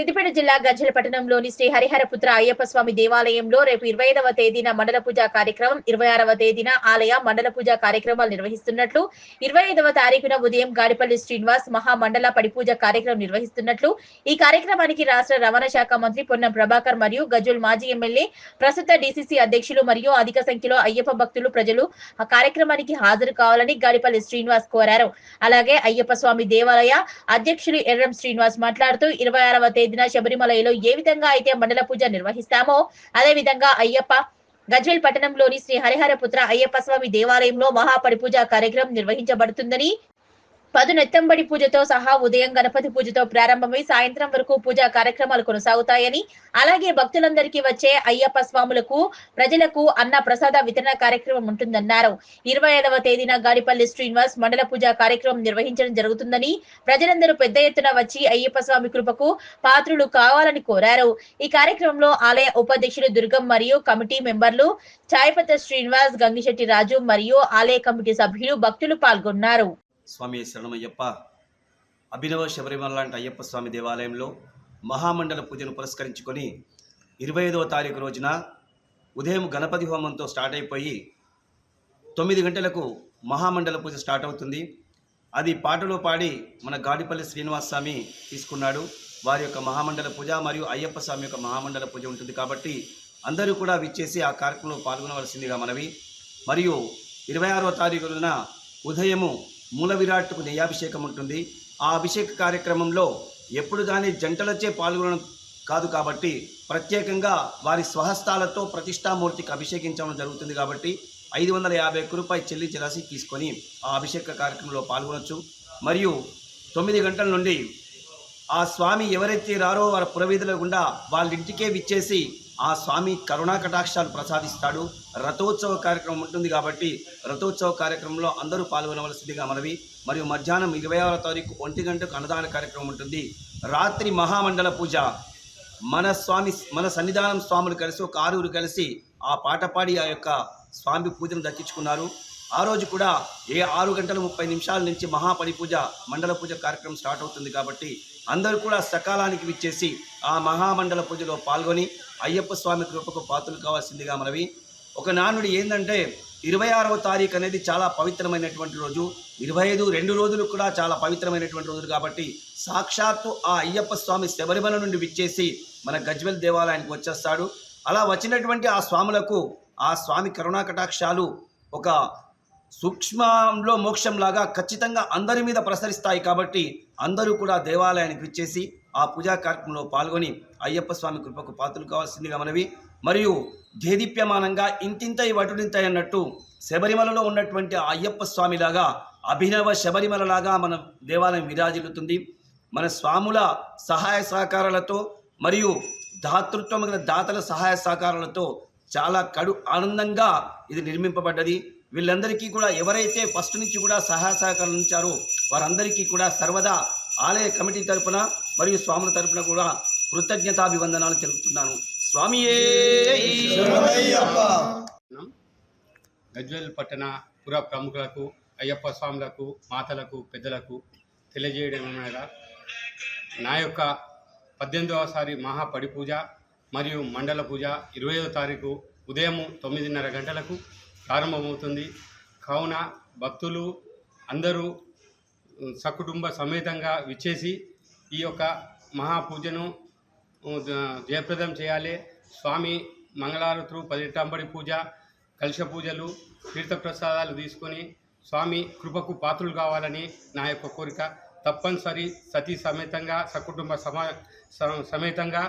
సిద్దిపేట జిల్లా గజ్వేల్ పట్టణంలోని శ్రీ హరిహరపుత్ర అయ్యప్ప స్వామి దేవాలయంలో రేపు 25వ తేదీన మండల పూజ కార్యక్రమం, 26వ తేదీన ఆలయ మండల పూజ కార్యక్రమాలు నిర్వహిస్తున్నట్లు, 25వ తారీఖున ఉదయం గాడిపల్లి శ్రీనివాస్ మహామండల పడిపూజ కార్యక్రమం నిర్వహిస్తున్నట్లు, ఈ కార్యక్రమానికి రాష్ట్ర రవాణా శాఖ మంత్రి పొన్నం ప్రభాకర్ మరియు గజ్వేల్ మాజీ ఎమ్మెల్యే ప్రస్తుత డీసీసీ అధ్యక్షులు మరియు అధిక సంఖ్యలో అయ్యప్ప భక్తులు ప్రజలు ఆ కార్యక్రమానికి హాజరు కావాలని గాడిపల్లి శ్రీనివాస్ కోరారు. అలాగే అయ్యప్ప స్వామి దేవాలయ అధ్యక్షులు ఎర్రం శ్రీనివాస్ మాట్లాడుతూ 26వ తేదీన శబరిమలలో ఏ విధంగా అయితే మండల పూజ నిర్వహిస్తామో అదే విధంగా అయ్యప్ప గజ్వేల్ పట్టణంలోని శ్రీ హరిహరపుత్ర అయ్యప్ప స్వామి దేవాలయంలో మహాపడిపూజ కార్యక్రమం నిర్వహించబడుతుందని, పదునెత్తంబడి పూజతో సహా ఉదయం గణపతి పూజతో ప్రారంభమై సాయంత్రం వరకు పూజా కార్యక్రమాలు కొనసాగుతాయని, అలాగే భక్తులందరికీ వచ్చే అయ్యప్ప స్వాములకు ప్రజలకు అన్న ప్రసాద వితరణ కార్యక్రమం ఉంటుందన్నారు. 25వ తేదీన గాడిపల్లి శ్రీనివాస్ మండల పూజా కార్యక్రమం నిర్వహించడం జరుగుతుందని, ప్రజలందరూ పెద్ద ఎత్తున వచ్చి అయ్యప్ప స్వామి కృపకు పాత్రులు కావాలని కోరారు. ఈ కార్యక్రమంలో ఆలయ ఉపాధ్యక్షులు దుర్గం మరియు కమిటీ మెంబర్లు చాయపత్ర శ్రీనివాస్, గంగిశెట్టి రాజు మరియు ఆలయ కమిటీ సభ్యులు భక్తులు పాల్గొన్నారు. స్వామి శరణమయ్యప్ప. అభినవ శబరిమల లాంటి అయ్యప్ప స్వామి దేవాలయంలో మహామండల పూజను పురస్కరించుకొని 25వ తారీఖు రోజున ఉదయం గణపతి హోమంతో స్టార్ట్ అయిపోయి 9 గంటలకు మహామండల పూజ స్టార్ట్ అవుతుంది. అది పాటలో పాడి మన గాడిపల్లి శ్రీనివాస్ స్వామి తీసుకున్నాడు. వారి యొక్క మహామండల పూజ మరియు అయ్యప్ప స్వామి యొక్క మహామండల పూజ ఉంటుంది కాబట్టి అందరూ కూడా విచ్చేసి ఆ కార్యక్రమంలో పాల్గొనవలసిందిగా మనవి. మరియు 26వ తారీఖు రోజున ఉదయము మూల విరాట్కు నెయ్యాభిషేకం ఉంటుంది. ఆ అభిషేక కార్యక్రమంలో ఎప్పుడు కానీ జంటలచే పాల్గొనడం కాదు కాబట్టి ప్రత్యేకంగా వారి స్వహస్తాలతో ప్రతిష్టామూర్తికి అభిషేకించడం జరుగుతుంది కాబట్టి 551 రూపాయలు చెల్లించి రసీదు తీసుకొని ఆ అభిషేక కార్యక్రమంలో పాల్గొనవచ్చు. మరియు 9 గంటల నుండి ఆ స్వామి ఎవరైతే రారో వారి పురవీధుల గుండా వాళ్ళ ఇంటికే విచ్చేసి ఆ స్వామి కరుణా కటాక్షాలు ప్రసాదిస్తాడు. రథోత్సవ కార్యక్రమం ఉంటుంది కాబట్టి రథోత్సవ కార్యక్రమంలో అందరూ పాల్గొనవలసిందిగా మనవి. మరియు మధ్యాహ్నం 26వ తారీఖు 1 గంటకు అన్నదాన కార్యక్రమం ఉంటుంది. రాత్రి మహామండల పూజ మన సన్నిధానం స్వాములు కలిసి ఒక 6 కలిసి ఆ పాట పాడి ఆ యొక్క స్వామి పూజను దక్కించుకున్నారు. ఆ రోజు కూడా 6:30 నుంచి మహాపడి పూజ మండల పూజ కార్యక్రమం స్టార్ట్ అవుతుంది కాబట్టి అందరూ కూడా సకాలానికి విచ్చేసి ఆ మహామండల పూజలో పాల్గొని అయ్యప్ప స్వామి కృపకు పాత్రలు కావాల్సిందిగా మనవి. ఒక నానుడి ఏంటంటే 26వ తారీఖు అనేది చాలా పవిత్రమైనటువంటి రోజు, 25 2 రోజులు కూడా చాలా పవిత్రమైనటువంటి రోజులు కాబట్టి సాక్షాత్తు ఆ అయ్యప్ప స్వామి శబరిమల నుండి విచ్చేసి మన గజ్వేల్ దేవాలయానికి వచ్చేస్తాడు. అలా వచ్చినటువంటి ఆ స్వాములకు ఆ స్వామి కరుణా కటాక్షాలు ఒక సూక్ష్మంలో మోక్షంలాగా ఖచ్చితంగా అందరి మీద ప్రసరిస్తాయి కాబట్టి అందరూ కూడా దేవాలయానికి విచ్చేసి ఆ పూజా కార్యక్రమంలో పాల్గొని అయ్యప్ప స్వామి కృపకు పాత్రలు కావాల్సిందిగా మనవి. మరియు దేదీప్యమానంగా ఇంతింతై వటుడింతై అన్నట్టు శబరిమలలో ఉన్నటువంటి ఆ అయ్యప్ప స్వామిలాగా అభినవ శబరిమలలాగా మన దేవాలయం విరాజిల్లుతుంది. మన స్వాముల సహాయ సహకారాలతో మరియు దాతృత్వం దాతల సహాయ సహకారాలతో చాలా ఆనందంగా ఇది నిర్మింపబడ్డది. వీళ్ళందరికీ కూడా ఎవరైతే ఫస్ట్ నుంచి కూడా సహాయ సహకారాలు ఇచ్చారో వారందరికీ కూడా సర్వదా ఆలయ కమిటీ తరపున మరియు స్వాముల తరపున కూడా కృతజ్ఞతాభివందనాలు తెలుపుతున్నాను. స్వామియే గజ్వేల్ పట్టణ పుర ప్రముఖులకు, అయ్యప్ప స్వాములకు, మాతలకు, పెద్దలకు తెలియజేయడం అనగా నా యొక్క 18వ మహాపడి పూజ మరియు మండల పూజ 25వ తారీఖు ఉదయం 9:30 గంటలకు ప్రారంభమవుతుంది. కావున భక్తులు అందరూ సకుటుంబ సమేతంగా విచ్చేసి ఈ యొక్క మహాపూజను జయప్రదం చేయాలి. స్వామి మంగళారతులు, 18 పూజ, కలశ పూజలు, తీర్థప్రసాదాలు తీసుకొని స్వామి కృపకు పాత్రలు కావాలని నా యొక్క కోరిక. తప్పనిసరి సతీ సమేతంగా సకుటుంబ సమేతంగా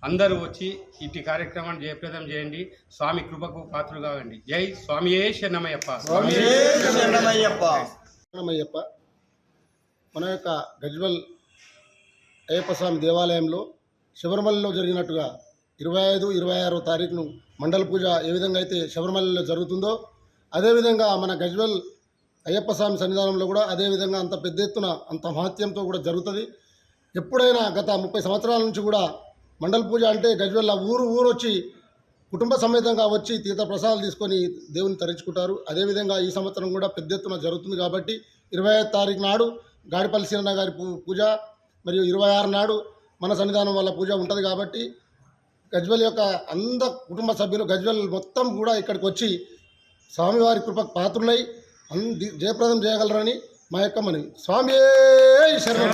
అందరూ వచ్చి ఇటు కార్యక్రమాన్ని జయప్రదం చేయండి. స్వామి కృపకు పాత్రలు కావండి. జై స్వామియే శరణమయ్యప్ప. శరణమయ్యప్ప. మన యొక్క గజ్వేల్ అయ్యప్ప స్వామి దేవాలయంలో శబరిమలలో జరిగినట్టుగా 25, 26వ తారీఖును మండల పూజ ఏ విధంగా అయితే శబరిమలలో జరుగుతుందో అదేవిధంగా మన గజ్వేల్ అయ్యప్ప స్వామి సన్నిధానంలో కూడా అదేవిధంగా అంత పెద్ద ఎత్తున అంత మహత్యంతో కూడా జరుగుతుంది. ఎప్పుడైనా గత 30 సంవత్సరాల నుంచి కూడా మండల పూజ అంటే గజ్వేల్ ఊరు వచ్చి కుటుంబ సమేతంగా వచ్చి తీర్థప్రసాదాలు తీసుకొని దేవుని తరించుకుంటారు. అదేవిధంగా ఈ సంవత్సరం కూడా పెద్ద ఎత్తున జరుగుతుంది కాబట్టి 25వ తారీఖు నాడు గాడిపల్లి సీనన్న గారి పూజ మరియు 26 నాడు మన సన్నిధానం వల్ల పూజ ఉంటుంది కాబట్టి గజ్వెల్ యొక్క కుటుంబ సభ్యులు గజ్వెల్ మొత్తం కూడా ఇక్కడికి వచ్చి స్వామివారి కృపకు పాత్రులై జయప్రదం చేయగలరని మా యొక్క మనవి. స్వామి శరణం.